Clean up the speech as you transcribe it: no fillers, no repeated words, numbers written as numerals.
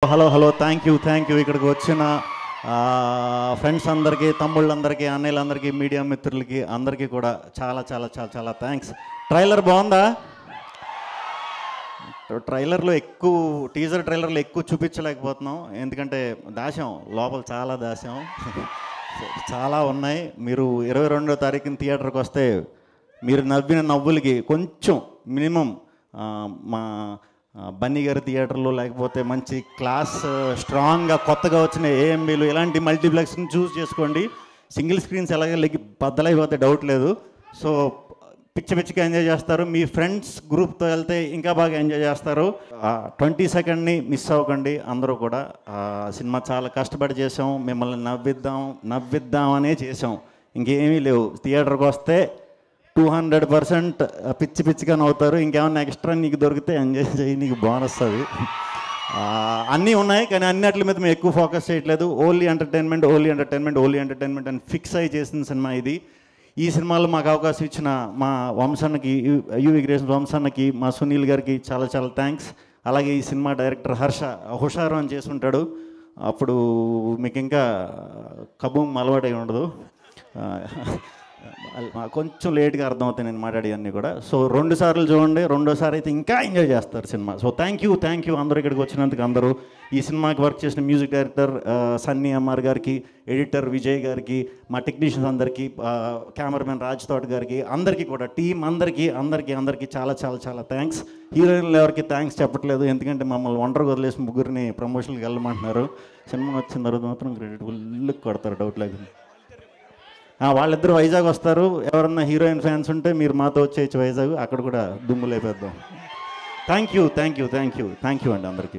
Hello hello thank you ఇక్కడికి వచ్చిన friends అందరికీ, తమ్ముళ్ళందరికీ, అన్నయ్యలందరికీ, మీడియా మిత్రులకి అందరికీ కూడా చాలా చాలా చాలా చాలా థ్యాంక్స్. ట్రైలర్ బాగుందా? టీజర్ ట్రైలర్లో ఎక్కువ చూపించలేకపోతున్నాం, ఎందుకంటే దాశాం లోపల, చాలా దాశాం. చాలా ఉన్నాయి. మీరు 22వ తారీఖున థియేటర్కి వస్తే మీరు నవ్విన నవ్వులకి కొంచెం మినిమం మా బన్నీ గారి థియేటర్లో, లేకపోతే మంచి క్లాస్ స్ట్రాంగ్గా కొత్తగా వచ్చిన ఏఎంబీలు ఇలాంటి మల్టీప్లెక్స్ని చూస్ చేసుకోండి. సింగిల్ స్క్రీన్స్ ఎలాగే బద్దలైపోతే డౌట్ లేదు. సో పిచ్చిగా ఎంజాయ్ చేస్తారు. మీ ఫ్రెండ్స్ గ్రూప్తో వెళ్తే ఇంకా బాగా ఎంజాయ్ చేస్తారు. 22nd మిస్ అవ్వకండి అందరూ కూడా. సినిమా చాలా కష్టపడి చేసాం, మిమ్మల్ని నవ్విద్దామనే చేసాం, ఇంకేమీ లేవు. థియేటర్కి వస్తే 200% పిచ్చిగా నవ్వుతారు. ఇంకేమన్నా ఎక్స్ట్రా నీకు దొరికితే ఎంజాయ్ చేయి, నీకు బోనస్ అది. అన్నీ ఉన్నాయి, కానీ అన్నిటి మీద మేము ఎక్కువ ఫోకస్ చేయట్లేదు. ఓన్లీ ఎంటర్టైన్మెంట్ అని ఫిక్స్ అయ్యి చేసిన సినిమా ఇది. ఈ సినిమాలో మాకు అవకాశం ఇచ్చిన మా వంశానికి, యువి క్రియేషన్స్ వంశానికి, మా సునీల్ గారికి చాలా చాలా థ్యాంక్స్. అలాగే ఈ సినిమా డైరెక్టర్ హర్ష హుషారు అని చేసి ఉంటాడు, అప్పుడు మీకు ఇంకా కబూమ్ అలవాటై ఉండదు. కొంచెం లేట్గా అర్థమవుతాయి నేను మాట్లాడేవన్నీ కూడా. సో 2 సార్లు చూడండి, 2వ సారి అయితే ఇంకా ఎంజాయ్ చేస్తారు సినిమా. సో థ్యాంక్ యూ అందరూ ఇక్కడికి వచ్చినందుకు. అందరూ ఈ సినిమాకి వర్క్ చేసిన మ్యూజిక్ డైరెక్టర్ సన్నీ ఎంఆర్ గారికి, ఎడిటర్ విజయ్ గారికి, మా టెక్నీషియన్స్ అందరికీ, కెమెరామెన్ రాజ్ తోట గారికి, అందరికీ కూడా టీం అందరికీ చాలా చాలా చాలా థ్యాంక్స్. హీరోయిన్లు ఎవరికి థ్యాంక్స్ చెప్పట్లేదు, ఎందుకంటే మమ్మల్ని ఒంటరిగా వదిలేసి ముగ్గురిని ప్రమోషన్కి వెళ్ళమంటున్నారు. సినిమా వచ్చిన తర్వాత మాత్రం క్రెడిట్ ఫుల్ కొడతారు, డౌట్ లేకుండా. వాళ్ళిద్దరు వైజాగ్ వస్తారు. ఎవరన్నా హీరోయిన్ ఫ్యాన్స్ ఉంటే మీరు మాతో వచ్చేయచ్చు వైజాగ్, అక్కడ కూడా దుమ్ము లేపేద్దాం. థ్యాంక్ యూ అండి అందరికీ.